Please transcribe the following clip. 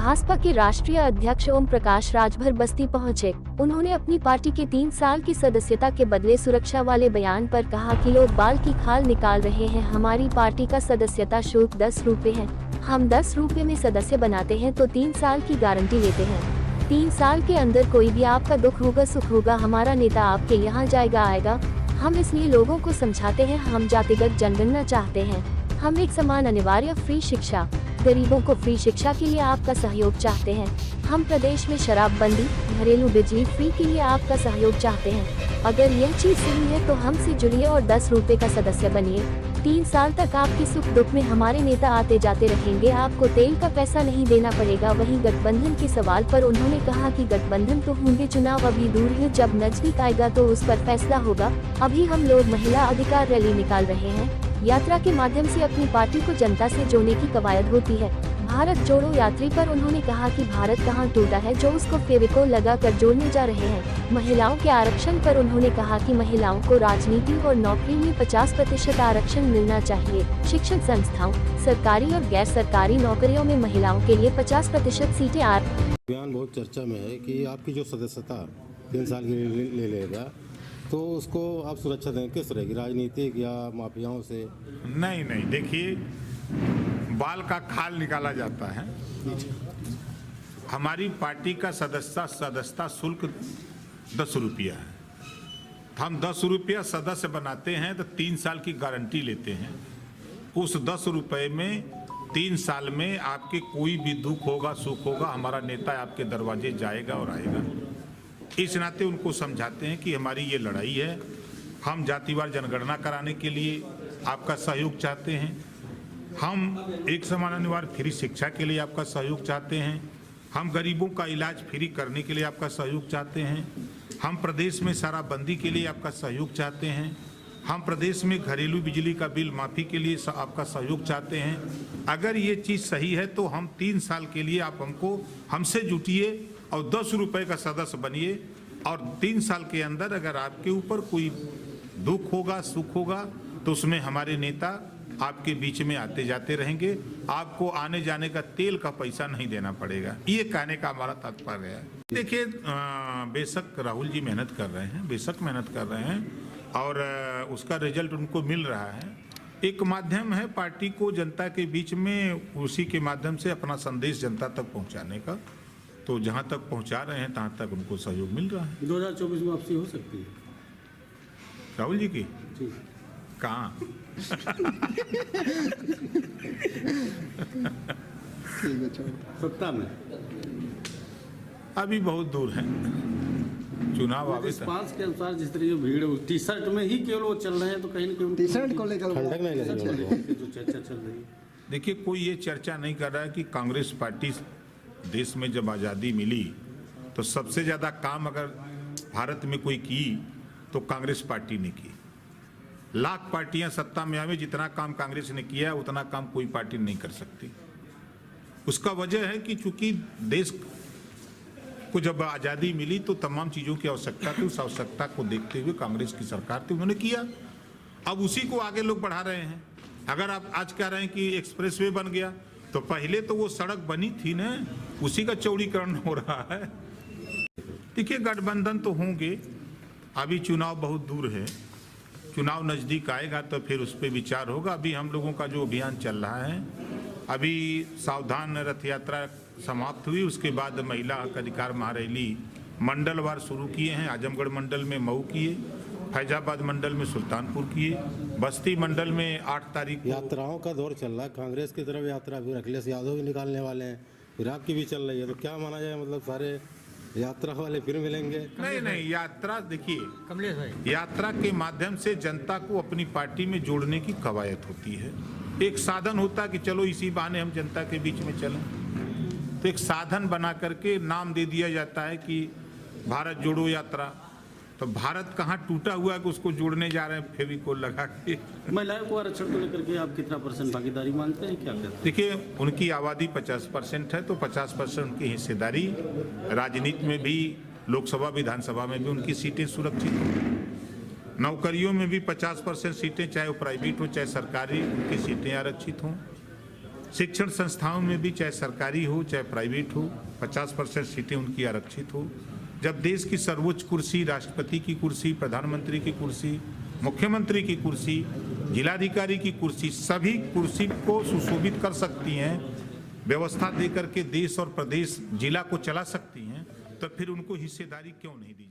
भाजपा के राष्ट्रीय अध्यक्ष ओम प्रकाश राजभर बस्ती पहुंचे। उन्होंने अपनी पार्टी के 3 साल की सदस्यता के बदले सुरक्षा वाले बयान पर कहा कि लोग बाल की खाल निकाल रहे हैं। हमारी पार्टी का सदस्यता शुल्क 10 रुपए है। हम 10 रुपए में सदस्य बनाते हैं तो 3 साल की गारंटी लेते हैं। 3 साल के अंदर कोई भी आपका दुख होगा सुख होगा, हमारा नेता आपके यहाँ जाएगा आएगा। हम इसलिए लोगों को समझाते हैं, हम जातिगत जनगणना चाहते हैं। हम एक समान अनिवार्य फ्री शिक्षा, गरीबों को फ्री शिक्षा के लिए आपका सहयोग चाहते हैं। हम प्रदेश में शराबबंदी, घरेलू बिजली फ्री के लिए आपका सहयोग चाहते हैं। अगर यह चीज सही है तो हमसे जुड़िए और 10 रुपए का सदस्य बनिए। 3 साल तक आपके सुख दुख में हमारे नेता आते जाते रहेंगे, आपको तेल का पैसा नहीं देना पड़ेगा। वहीं गठबंधन के सवाल पर उन्होंने कहा कि गठबंधन तो होंगे, चुनाव अभी दूर है, जब नजदीक आएगा तो उस पर फैसला होगा। अभी हम लोग महिला अधिकार रैली निकाल रहे हैं। यात्रा के माध्यम से अपनी पार्टी को जनता से जोड़ने की कवायद होती है। भारत जोड़ो यात्री पर उन्होंने कहा कि भारत कहाँ टूटा है जो उसको फेविकोल लगा कर जोड़ने जा रहे हैं। महिलाओं के आरक्षण पर उन्होंने कहा कि महिलाओं को राजनीति और नौकरी में 50% आरक्षण मिलना चाहिए। शिक्षण संस्थाओं, सरकारी और गैर सरकारी नौकरियों में महिलाओं के लिए 50% सीटें बयान बहुत चर्चा में है कि आपकी जो सदस्यता 3 साल की ले लेगा तो उसको आप सुरक्षा देंगे, किस रहेगी, राजनीतिक या माफियाओं से? नहीं, देखिए, बाल का खाल निकाला जाता है। हमारी पार्टी का सदस्यता शुल्क 10 रुपया है। हम 10 रुपया सदस्य बनाते हैं तो 3 साल की गारंटी लेते हैं। उस 10 रुपये में 3 साल में आपके कोई भी दुख होगा सुख होगा, हमारा नेता आपके दरवाजे जाएगा और आएगा। इस नाते उनको समझाते हैं कि हमारी ये लड़ाई है। हम जातिवार जनगणना कराने के लिए आपका सहयोग चाहते हैं। हम एक समान अनिवार्य फ्री शिक्षा के लिए आपका सहयोग चाहते हैं। हम गरीबों का इलाज फ्री करने के लिए आपका सहयोग चाहते हैं। हम प्रदेश में शराबबंदी के लिए आपका सहयोग चाहते हैं। हम प्रदेश में घरेलू बिजली का बिल माफ़ी के लिए आपका सहयोग चाहते हैं। अगर ये चीज़ सही है तो हम 3 साल के लिए आप हमसे जुटिए और 10 रुपए का सदस्य बनिए और 3 साल के अंदर अगर आपके ऊपर कोई दुख होगा सुख होगा तो उसमें हमारे नेता आपके बीच में आते जाते रहेंगे। आपको आने जाने का तेल का पैसा नहीं देना पड़ेगा। ये कहने का हमारा तात्पर्य है। देखिए, बेशक राहुल जी मेहनत कर रहे हैं, बेशक मेहनत कर रहे हैं और उसका रिजल्ट उनको मिल रहा है। एक माध्यम है पार्टी को जनता के बीच में, उसी के माध्यम से अपना संदेश जनता तक पहुंचाने का। तो जहां तक पहुंचा रहे हैं तहां तक उनको सहयोग मिल रहा है। 2024 में वापसी हो सकती है राहुल जी की? कहाँ? सत्ता में अभी बहुत दूर है। चुनाव आवे रिस्पांस के अनुसार जिस तरह भीड़ टी शर्ट में ही केवल वो चल रहे हैं तो कहीं न कहीं टी शर्ट को लेकर जो चर्चा चल रही है। देखिए, कोई ये चर्चा नहीं कर रहा है कि कांग्रेस पार्टी देश में जब आज़ादी मिली तो सबसे ज़्यादा काम अगर भारत में कोई की तो कांग्रेस पार्टी ने की। लाख पार्टियां सत्ता में आवे, जितना काम कांग्रेस ने किया उतना काम कोई पार्टी नहीं कर सकती। उसका वजह है कि चूंकि देश को जब आज़ादी मिली तो तमाम चीज़ों की आवश्यकता थी। उस आवश्यकता को देखते हुए कांग्रेस की सरकार थी, उन्होंने किया। अब उसी को आगे लोग बढ़ा रहे हैं। अगर आप आज कह रहे हैं कि एक्सप्रेसवे बन गया तो पहले तो वो सड़क बनी थी ना, उसी का चौड़ीकरण हो रहा है। देखिए, गठबंधन तो होंगे, अभी चुनाव बहुत दूर है। चुनाव नज़दीक आएगा तो फिर उस पर विचार होगा। अभी हम लोगों का जो अभियान चल रहा है, अभी सावधान रथ यात्रा समाप्त हुई, उसके बाद महिला हक अधिकार महारैली मंडलवार शुरू किए हैं। आजमगढ़ मंडल में मऊ किए, फैजाबाद मंडल में सुल्तानपुर किए, बस्ती मंडल में 8 तारीख। यात्राओं का दौर चल रहा है, कांग्रेस की तरफ यात्रा भी अखिलेश यादव भी निकालने वाले हैं, फिर आपकी भी चल रही है, तो क्या माना जाए, मतलब सारे यात्रा वाले फिर मिलेंगे? नहीं, यात्रा देखिए, कमलेश भाई, यात्रा के माध्यम से जनता को अपनी पार्टी में जोड़ने की कवायद होती है। एक साधन होता है कि चलो इसी बहाने हम जनता के बीच में चलें, तो एक साधन बना करके नाम दे दिया जाता है कि भारत जोड़ो यात्रा। तो भारत कहाँ टूटा हुआ है कि उसको जोड़ने जा रहे हैं फेविकोल लगा के। महिलाओं को आरक्षण को लेकर के आप कितना % भागीदारी मानते हैं, क्या कहते हैं? देखिए, उनकी आबादी 50% है तो 50% उनकी हिस्सेदारी, राजनीति में भी, लोकसभा विधानसभा में भी उनकी सीटें सुरक्षित हों। नौकरियों में भी 50% सीटें, चाहे वो प्राइवेट हो चाहे सरकारी, उनकी सीटें आरक्षित हों। शिक्षण संस्थाओं में भी, चाहे सरकारी हो चाहे प्राइवेट हो, 50% सीटें उनकी आरक्षित हो। जब देश की सर्वोच्च कुर्सी, राष्ट्रपति की कुर्सी, प्रधानमंत्री की कुर्सी, मुख्यमंत्री की कुर्सी, जिलाधिकारी की कुर्सी, सभी कुर्सी को सुशोभित कर सकती हैं, व्यवस्था देकर के देश और प्रदेश, जिला को चला सकती हैं, तो फिर उनको हिस्सेदारी क्यों नहीं दी?